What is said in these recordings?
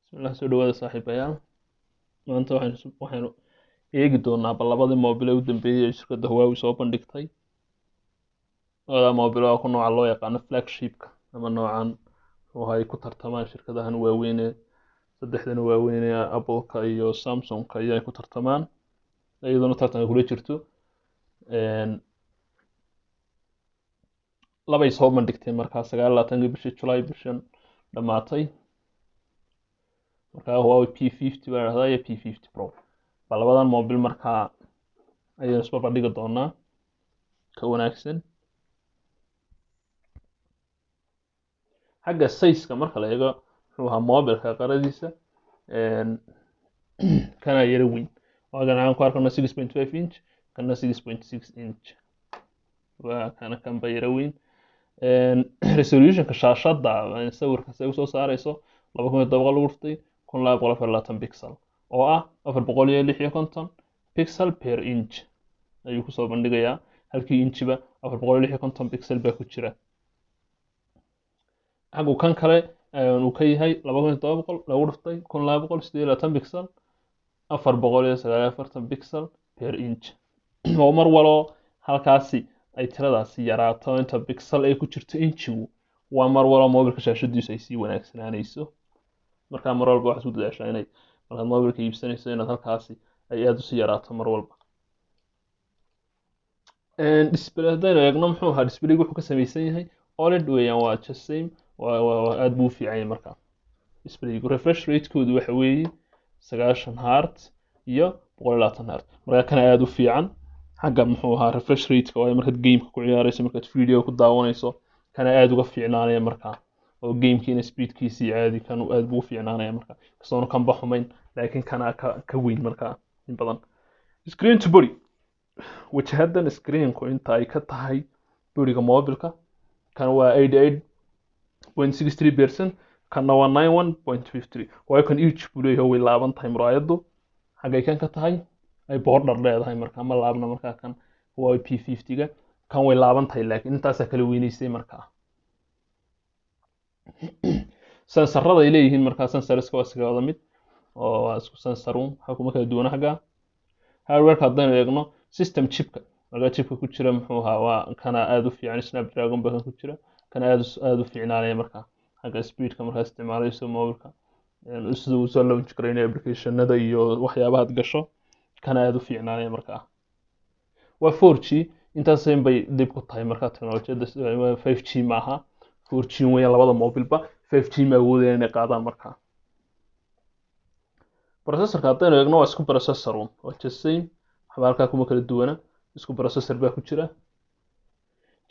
Bismillah soo dhawaada saaxiibayaal. Maanta waxaynu eegi doonaa bal labadii moobil ee u dambeeyay ee shirkadda Huawei soo bandhigtay. Labada moobil waa ku nooca loo yaqaano flagship-ka ama noocan ay ku tartamaan shirkadahan waaweyn ee saddexdan waaweyn ee Apple-ka iyo Samsung-ka ay ku tartamaan. Iyaduna tartanka kula jirto. Labay soo bandhigteen markaa 29 bishii July bishan dhamaatay. markaa Huawei P50 baa dhahdaa iyo P50 Pro. Bal labadan moobil markaa ayaynu isba bandhigi doonaa ka wanaagsan. Xagga size-ka marka la eego wuxuu ahaa moobilka qaradiisa kana yara weyn. Waagan aan ku arkano 6.5 inch kana 6.6 inch. Waa kana kan ba yara weyn. Resolution-ka shaashadda sawirka say u soo saarayso 2700 lagu dhuftay 1224 pixel oo ah 456 pixel per inch ayuu ku soo bandhigayaa halkii inchiba 456 pixel baa ku jira. xaggu kan kale uu ka yahay 2700 lagu dhuftay 1228 pixel 449 pixel per inch oo mar walo halkaasi ay tiradaasi yaraato inta pixel ay ku jirto inchigu waa mar walo moobilka shaashadiisu ay sii wanaagsanaanayso. markaa mar walba waxaad ku dadaashaa inay markaad moobilka iibsanayso inaad halkaasi ay aad u sii yaraato mar walba. display haddaynu eegno muxuu ahaa displaygu wuxuu ka samaysan yahay OLED weeyaan waa just same waa aad buu u fiican yahay markaa displaygu. refresh rate-koodu waxa weeye 90 hertz iyo 120 hertz markaa kana aad u fiican xagga muxuu ahaa refresh rate-ka oo markaad game-ka ku ciyaarayso markaad video ku daawanayso kana aad uga fiicnaanaya markaa oo game-kiina speed-kiisii caadi kan aad buu u fiicnaanaya markaa kastoona kan ba xumayn laakiin kana ka weyn markaa in badan. screen to body wajahadan screen-ku inta ay ka tahay bodiga moobilka kan waa 88.63% kanna waa 91.53 waayo kan each buu leeyahay way laaban tahay muraayaddu xaggay kan ka tahay ay border leedahay markaa ma laabna markaa kan waa P50-ga kan way laaban tahay laakiin intaasaa kala weynaysay markaa. sensorada ay leeyihiin markaa sensorska waa iskaga wada mid oo waa isku sensorun kuma kala duwana xagga hardware-ka haddaynu eegno system chipka markaa chipka ku jira muxuu ahaa waa kana aad u fiican Snapdragon baa kan ku jira kana aad u fiicnaanaya markaa xagga speed-ka markaa isticmaalayso moobilka sida uu soo launch garaynayo application-nada iyo waxyaabahaad gasho kana aad u fiicnaanaya markaa. waa 4G intaas bay dib ku tahay markaa teknolojiyadda 5G maaha 4G weeyaan labada moobilba 5G ma awoodayaan inay qaadaan markaa. processor-ka haddaynu eegno waa isku processor waa just same waxba halkaa kuma kala duwana isku processor baa ku jira.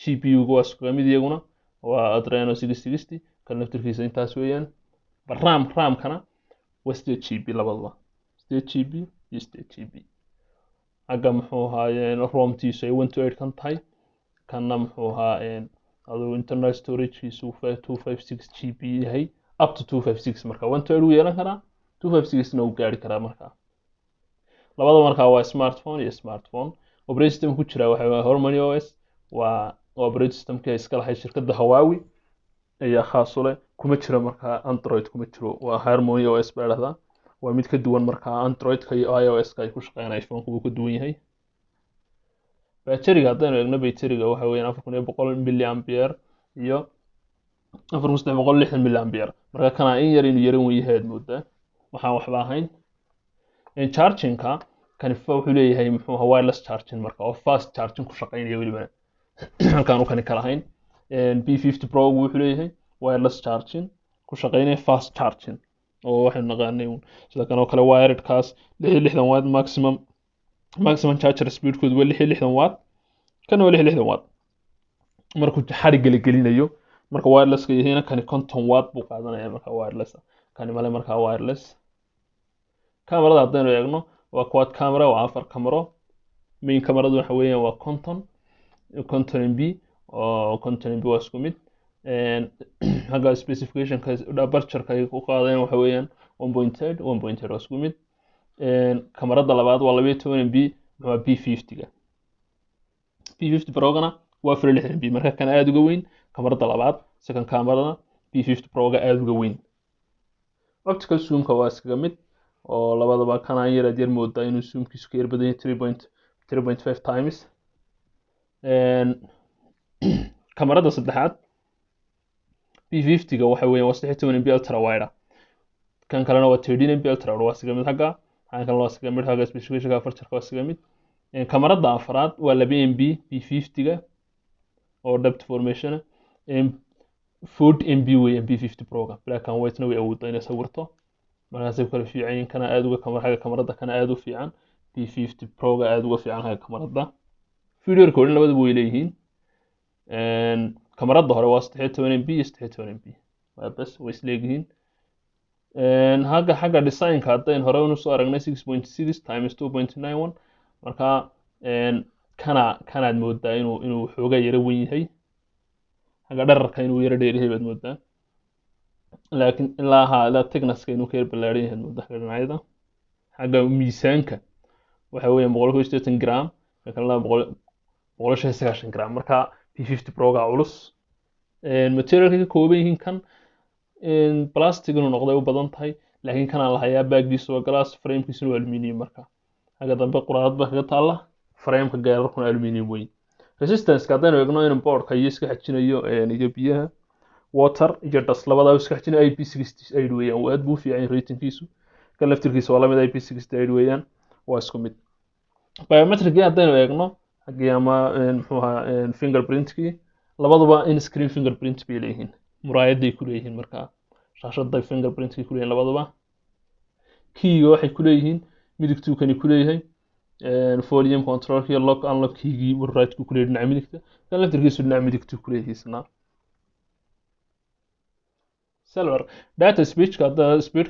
GPU-gu waa isku mid iyaguna waa Adreno 660 kan naftirkiisa intaas weeyaan. RAM-kana waa 8GB labadaba 8GB iyo 8GB xagga muxuu ahaa ROM-tiisu ay 128 kan tahay kanna muxuu ahaa aduu internal storage-kiisu 256GB yahay up to 256 markaa 128 uu yeelan karaa 256 na uu gaari karaa markaa. labada markaa waa smartphone iyo smartphone. operating system ku jira waxa Harmony OS waa operating system-ka iska lahayd shirkadda Huawei ayaa khaas u leh kuma jiro markaa Android kuma jiro waa Harmony OS baa dhahdaa waa mid ka duwan markaa Android-ka iyo iOS-ka ay ku shaqeeyaan iPhone-ku wuu ka duwan yahay. batteriga haddaynu eegno batteriga waxa weeyaan 4100 mAh iyo 4360 mAh markaa kana in yar inuu yaran yahay aad moodaa waxaan waxba ahayn. charging-ka kan wuxuu leeyahay muxuu ahaa wireless charging markaa oo fast charging ku shaqeynaya weliba halkaan uu kan kala ahayn. P50 Pro wuxuu leeyahay wireless charging ku shaqeynaya fast charging oo waxaynu naqaanay sida kan oo kale wired-kaas 66 watt maximum charger speed-koodu waa 66 watt kan waa 66 watt markuu xariga la gelinayo marka wireless-ka yahayna kan 50 watt buu qaadanaya marka wireless kan male markaa wireless. kamarada haddaynu eegno waa quad camera waa 4 camero main kamaradu waxa weeyaan waa 50 MB oo 50 MB waa isku mid. xagga specification-ka aperture-ka ay ku qaadeen waxa weeyaan 1.8 waa isku mid. kamarada labaad waa 12 MB waa P50-ga P50 Pro-gana waa 60 MB markaa kan aad uga weyn kamarada labaad second kamarada P50 Pro-ga aad uga weyn optical zoomka waa iskaga mid oo labadaba kana yar moodaa inuu zoomkiisu ka yar badan yahay 3.5 times kamarada saddexaad P50 ga waxa weeyaan waa 16 MP ultra wide kan kalena waa 13 MP ultra wide waa iskaga mid xagga kan kalena waa iskaga mid xagga specification-ka afarta waa iskaga mid kamarada afraad waa 2 MP P50 ga oo depth formation 40 MP weeyaan P50 Pro ga black and white na way awooddaa inay sawirto markaasay kala fiican kana aad uga xagga kamarada kana aad u fiican P50 Pro ga aad uga fiican xagga kamarada video recording labadaba way leeyihiin kamarada hore waa 16 MP iyo 16 MP waa bas way isleeyihiin xagga design-ka haddayn hore u soo aragnay 6.6 times 2.91 marka kanaad moodaa inuu xoogaa yara weyn yahay xagga dherarka inuu yara dheer yahay baad moodaa laakiin ilaa thickness-ka inuu ka yar ballaaran yahay moodaa xagga dhinacyada xagga miisaanka waxa weeyaan 180 gram ka kalena 190 gram marka P50 Pro ga culus material-ka ka kooban yihiin kan plastic inuu noqday u badan tahay laakiin kana la hayaa baagdiisu waa glass frame-kiisu waa aluminium marka xagga dambe quraad ba kaga taala frame-ka gaararkuna aluminium weyn resistance-ka haddaynu eegno in board-ka iyo iska xajinayo iyo biyaha water iyo dust labadaba iska xajinayo IP68 weeyaan aad buu fiican yahay rating-kiisu kan laftirkiisa waa la mid IP68 weeyaan waa isku mid biometric-ga haddaynu eegno xaggii ama muxuu ahaa fingerprint-kii labaduba in screen fingerprint bay leeyihiin muraayaday ku leeyihiin marka shaashada fingerprint-kii ku leeyihiin labaduba keyga waxay ku leeyihiin midigtuu kani ku leeyahay volume control iyo lock unlock keygii right ku leeyahay dhinaca midigta kan laftirkiisu dhinaca midigtuu ku leeyahay isna server data speed-ka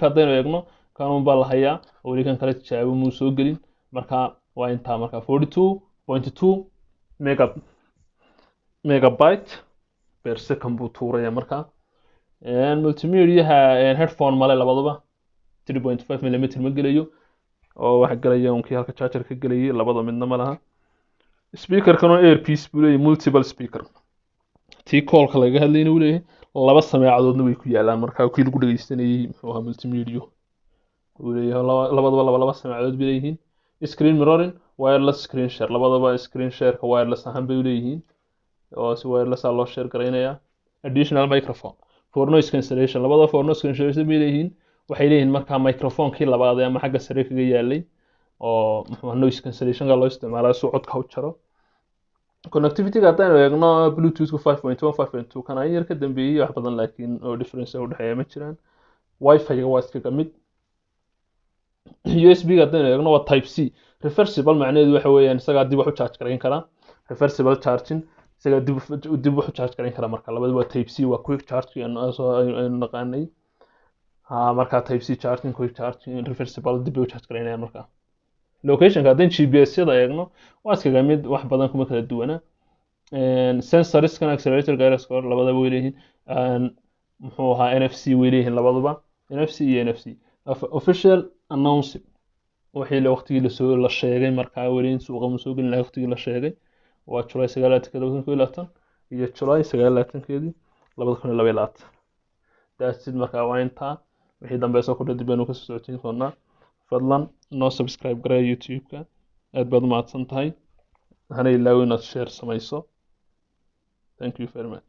haddaynu eegno kanun baa la hayaa oo weli kan kale tijaabo muu soo gelin marka waa intaa marka 42.2 megabyte per second buu tuuraya marka multimedia-ha headphone male labaduba 3.5 mm ma gelayo oo waxa galaya unkii halka charger ka galayay labada midna ma laha speaker-kan oo earpiece buu leeyahay multiple speaker tii call-ka laga hadlayna uu leeyahay laba samaacadoodna way ku yaalaan marka kii lagu dhageysanayay muxuu ahaa multimedia uu leeyahay labaduba laba samaacadood bay leeyihiin screen mirroring wireless screen share labadaba screen share-ka wireless ahaan bay leeyihiin oo si wireless loo share gareynaya additional microphone for noise cancellation labada for noise cancellation bay leeyihiin waxay leeyihiin marka microphone-kii labaad ama xagga sare kaga yaalay oo muxuu noise cancellation-ka loo isticmaalaa si codka u jaro connectivity-ga haddaynu eegno bluetooth-ka 5.1 kana yar ka dambeeyay wax badan laakiin oo difference u dhexeeya ma jiraan wifi-ga waa iskaga mid USB-ga haddaynu eegno waa type C reversible macnaheedu waxa weeyaan isagaa dib wax u charge gareyn kara reversible charging isagaa dib wax u charge gareyn kara marka labadaba type C waa quick charging aynu naqaanay marka type C charging quick charging reversible dib u charge gareynaya marka location-ka haddaynu GPS-yada eegno waa iskaga mid wax badan kuma kala duwana sensors-kan accelerator gyroscope labadaba way leeyihiin muxuu ahaa NFC way leeyihiin labaduba NFC iyo NFC official announcement wixii waqtigii la sheegay markaa weli suuqa ma soo gelin waqtigii la sheegay waa July 9 iyo July 9 2022 daasid markaa waa intaa wixii dambe soo kordhay dib aynu ka soo socotiin doonaa fadlan noo subscribe garee YouTube-ka aad baad u mahadsan tahay hana ilaawin inaad share samayso thank you very much